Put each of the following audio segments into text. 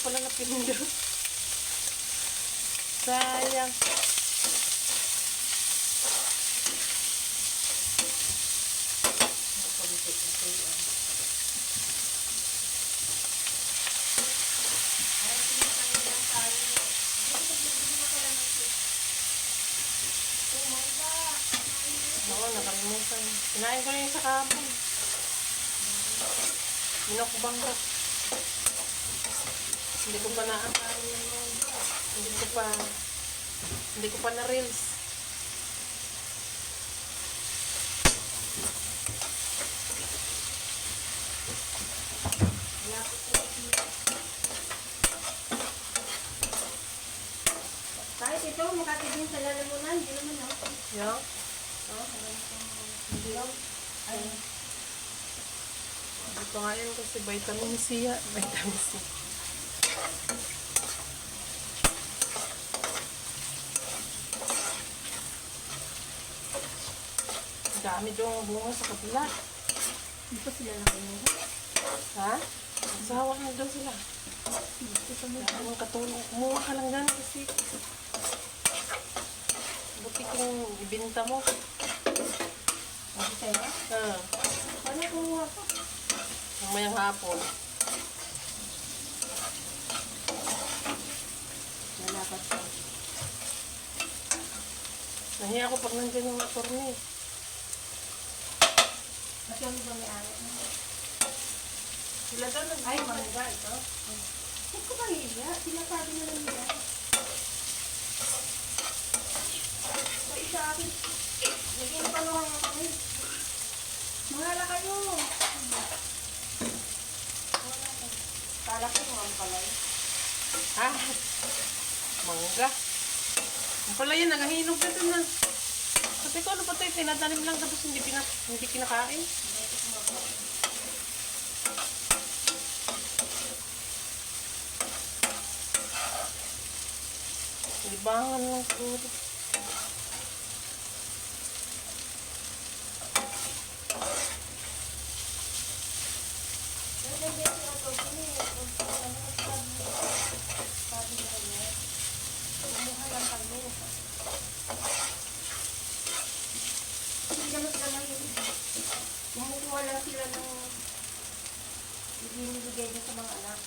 pala na pinindot. Sayang. Oo, nakalimutan. Kinain ko na yung sa kapon. Minokbang ko. Hindi ko pa hindi ko pa na reels. Kahit ito, makatibing sa lalamunan, hindi naman ako. Yung? Hindi lang. Ay. Dito nga yun kasi vitamin C ya. Vitamin C. Dami doon bunga sa kabila. Dito sila nakinuha. Ha? Asawa na daw sila. Dami ng katulong. Kumuha ka lang gano'n kasi buti kung ibinta mo. Bakit sa'yo? Paano kumuha ko? Mamayang hapon. Nalapat ko. Nahiya ako pag nandiyan yung attorney. At yung ba may alat mo? Sila daw Ay, mangga ito. Huwag ko ba hiya? Sinasabi na lang nila. So, isa akin. Naging panuhan nga kami. Mahala kayo. Kala ko mga palay. Ha? Mangga. Ang pala yan, nagahinog na ito na. Kasi ko ano pa ito, tinatanim lang tapos hindi kinakain. Libangan lang siguro. Kumukuha lang sila ng ibinibigay din sa mga anak.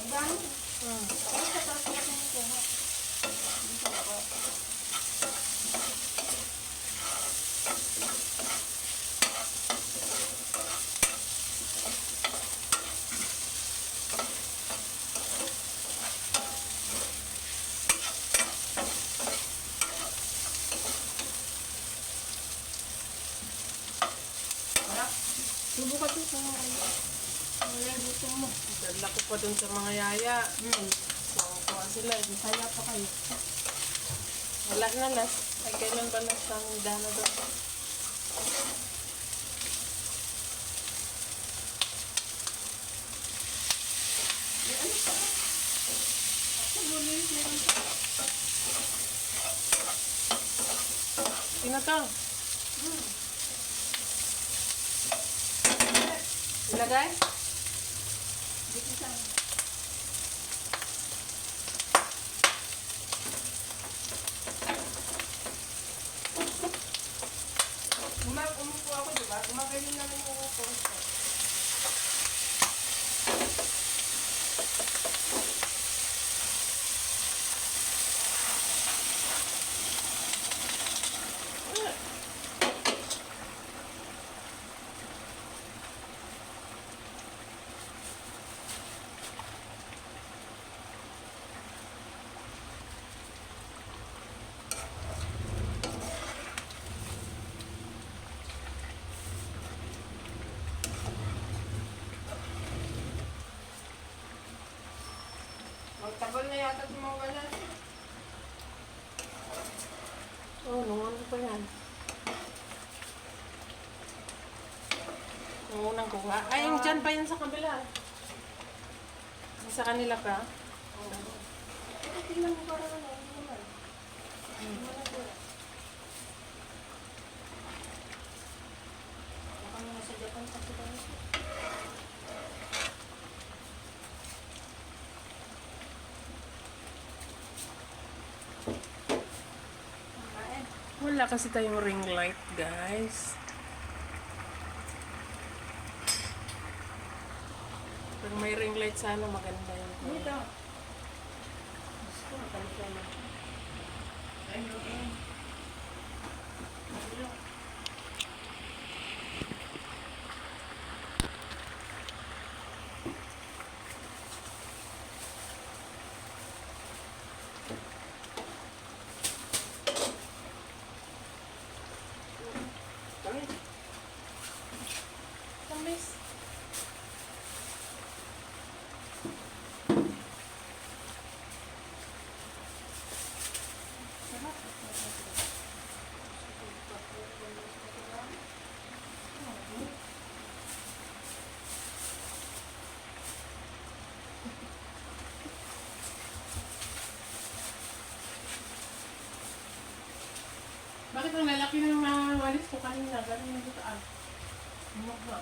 Ang dami. Ay, sa taas na kumukuha. Dito ako. Subukan ito sa mga yung gusto mo. Dala ko pa dun sa mga yaya. So, kuha sila. Masaya pa kayo. Wala na last. Ay, kailan ba last ang dana doon? Ano pa? Ako bulit meron pa. Tinatang. Ilagay? Dito sa umupo ako, diba? Gumagaling naman yung umupo ko. Magtagal na yata tumawala. Oo, nung ano pa yan. Nung unang kuha. Ay, yung dyan pa yan sa kabila. Yung sa kanila pa. Ito, tingnan mo parang ano, hindi naman. Baka mga sa Japan kasi tayo. Wala kasi tayong ring light, guys. Pag may ring light sana, maganda yun. Dito. Gusto ko, matalik na. Ayun, ayun. Ayun. Ayun. Tamis. Bakit ang lalaki ng mga walis ko kanina? Galing na dito ah. Mumok ba?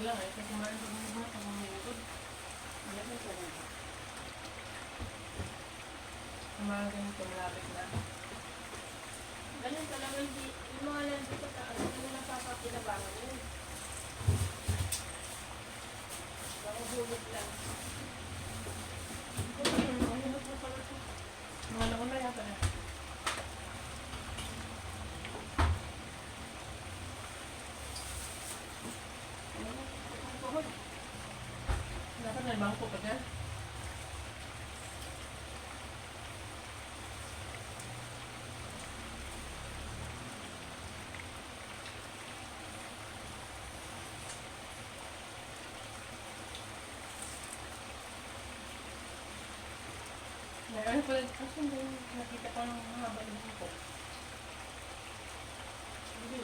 Wala nga, kasi kumain sa mga mga pang mga Malaki ka na. kumain ganito malapit na. Ganun talaga, hindi, yung mga nandito sa ano, hindi na napapakinabangan yun. Baka hulog lang. Mahirap na pala ito. Mga nauna yata na. Dapat may bangko pa dyan. May ano pala, kasi hindi nakita ko ng mahaba yung bangko. Hindi.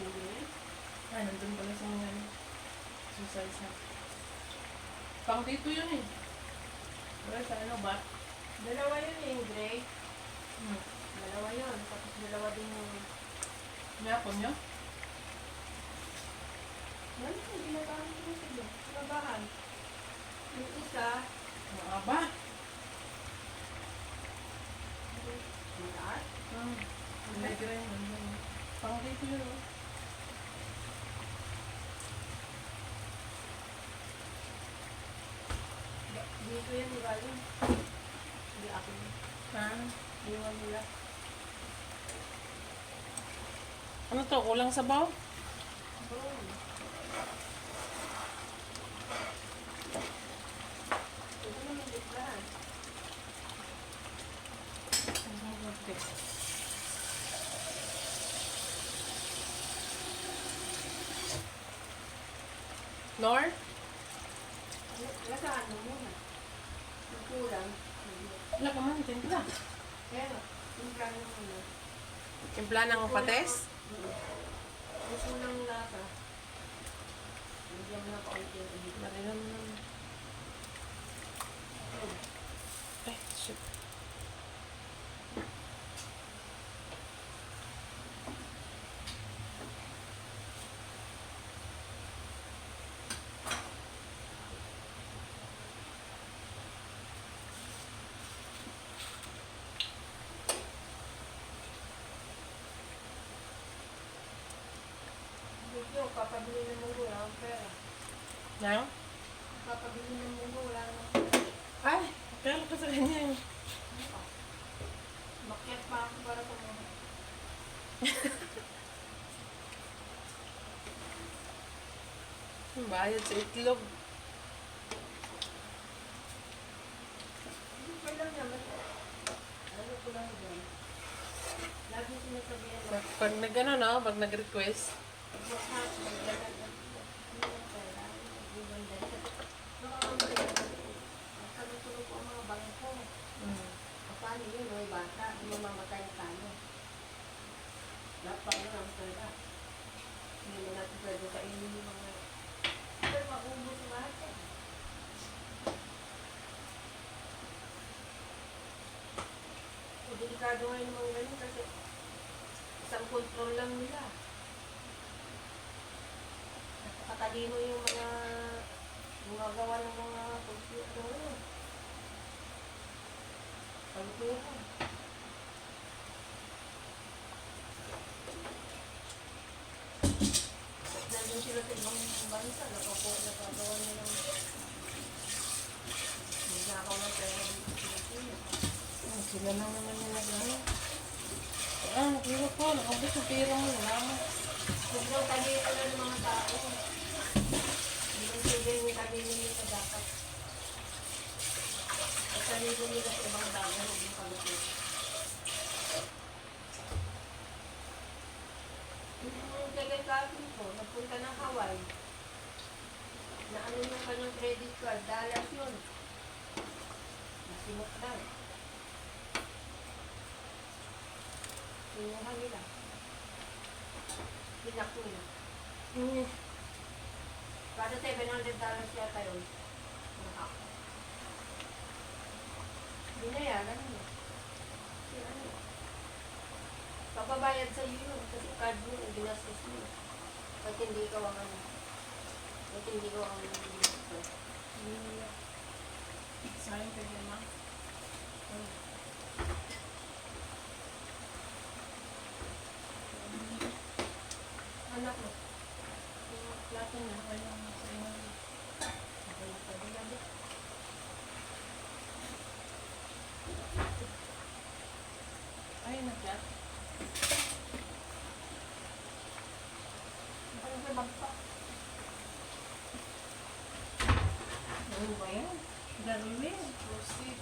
Ay, nandun pala sa mga exercise na. Pang dito yun eh. Wala sa ano ba? Dalawa yun eh, Gray. Hmm. Dalawa yun. Tapos dalawa din yung... Mayapon nyo? Yan yung ginagamit ko sila. Trabahan. Yung isa, Mahaba. yung taas. Migraine. Nandun. Pang dito yun oh. Dito yan, di ba yun? Hindi ako yun. Ha? Iwan nila. Ano to? Kulang sabaw? Oo. Ito naman librahan. Nor? Lasaan mo muna. Yung kulang. Wala ka man, timpla. Pero, yung plano mo muna. Timpla ng pates? Yung kulang lasa. Bigyan mo na kaunti yung ibig. Marinan mo. Ay, shit. Dito, papabili ng munggo, wala akong pera. Nang? Papabili ng munggo, wala akong pera. Ay, kaya ko sa kanya yun. Makyat pa ako para sa mga. Bayad sa itlog. Hindi pa lang naman. Ano ko lang dyan. Lagi sinasabihan na. Pag nag-ano no, pag nag-request. Maghap, maglalag ng pera. Magiganda. Nakakambali. Magkalutulog ko ang mga bangko. Paano yun, may bata, mamamatay na tayo. Lahat pa yun ang pera. Hindi mo natin pwede kainin yung mga... Pero maubos lahat eh. O, delikado nga yung mga ganun kasi isang control lang nila. At katalino yung mga gumagawa ng mga computer. Pagkuhan. sila sa ibang bansa, nagagawa nilang magnakaw ng pera dito sa Pilipinas. Sila lang naman yung nag-ano. Naghirap po. Nakabos yung pera mo. Wala mo. Huwag daw tagihin ko ng mga tao. Hindi lang sila yung tagihin nila sa dapat. At sarili nila sa ibang bagay, huwag yung kalupit. Yung kagay kapin ko, nagpunta ng Hawaii. Na ano yung kanyang credit card, dollars yun. Nasimot lang. Sinuha nila. Pinak nila. Kada $700 yata yun. Mahak. Binayaran mo. Kasi ano, papabayad sa iyo yun. Kasi card mo, ginastos mo. Pag hindi ka ang ano. Pag hindi ka ang ginastos. Sayang ka dyan, ma. Anak mo. Yung plato niya. Ayaw mo sa inyo. Wala pa din natin. Ay, nag-chat. Parang sa bagpa. Ano ba yan? Darwin. Proceed.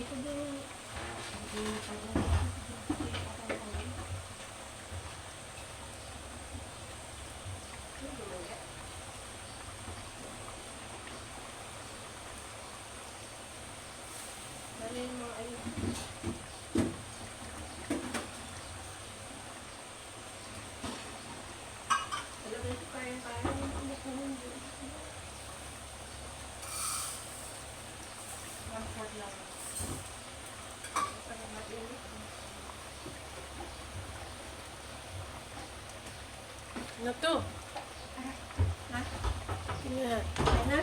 Ito din. Hindi pa din. Dali yung mga ayun. Talagang ito kaya-kaya yung pumupuhon doon. One fourth lang. Parang matinis. Ano to? Ha? Yan. Kaya na?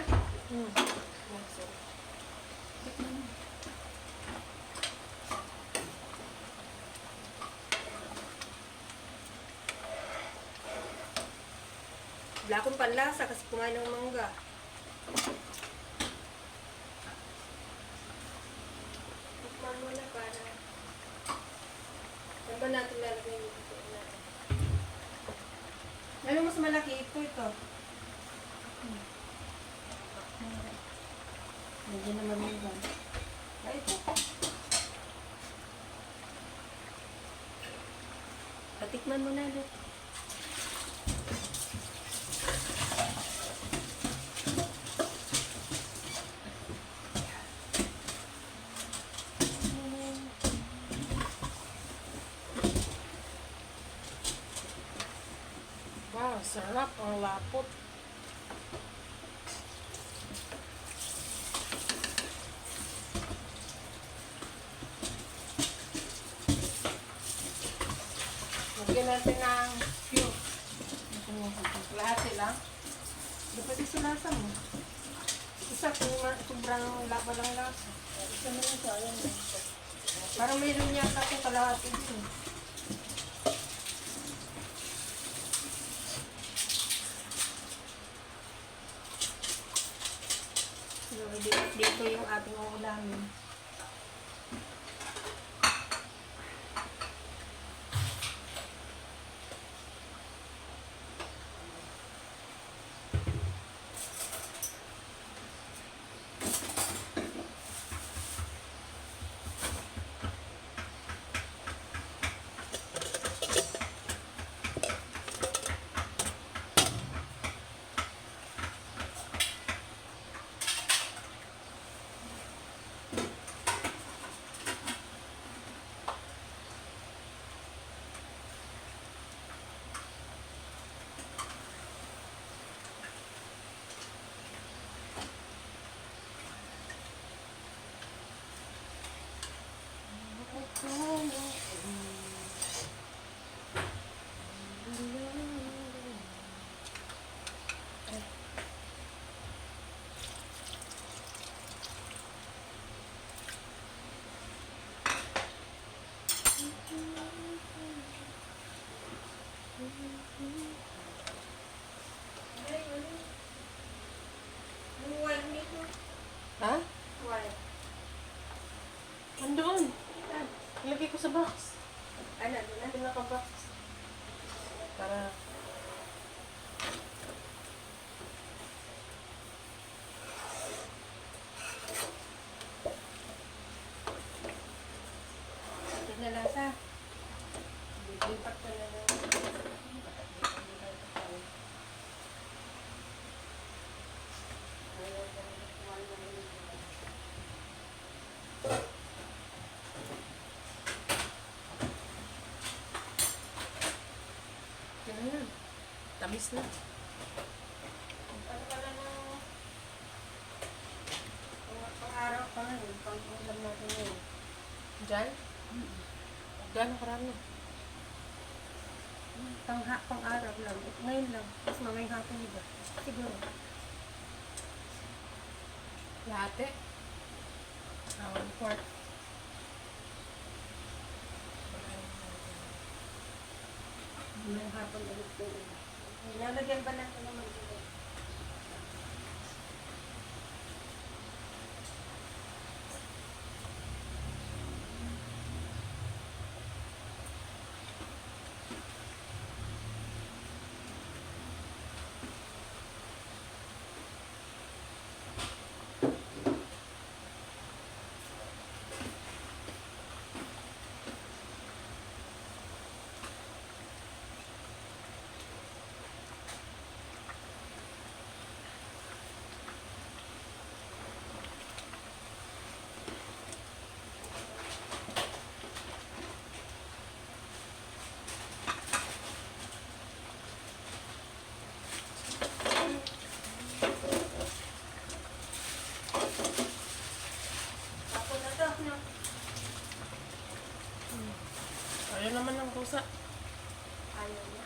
Wala akong panlasa kasi kumain ng mangga. Tikman mo na para. Saan ba natin lalagay yung ito natin? Ano mas malaki ito? Nandiyan naman yung ban. Ay, ito. Patikman mo na ulit. Wow, sarap ang lapot. Lagyan natin ng cube. Lahati lang. Dapat isulasa mo. Isa kung sobrang laba lang lasa. Isa mo lang sayang. Parang mayroon yata akong kalahati din. So, dito yung ating uulamin. ko sa box. Ano, doon na. Ito naka-box. Para... Ito na lasa. Lipat ko na lang. Yan na yan. Tamis na. Ano pala na pang-araw pa nga yun. Pang-ulam natin yun. Diyan? Gano'ng karami? Pang-araw lang. Ngayon lang. Tapos mamayang hapon iba. Siguro. Lahate? 1/4. Mamayang hapon ulit ko. Nalagyan ba natin naman dito? Ako na to. No? Ayaw naman ng pusa. Ayaw na.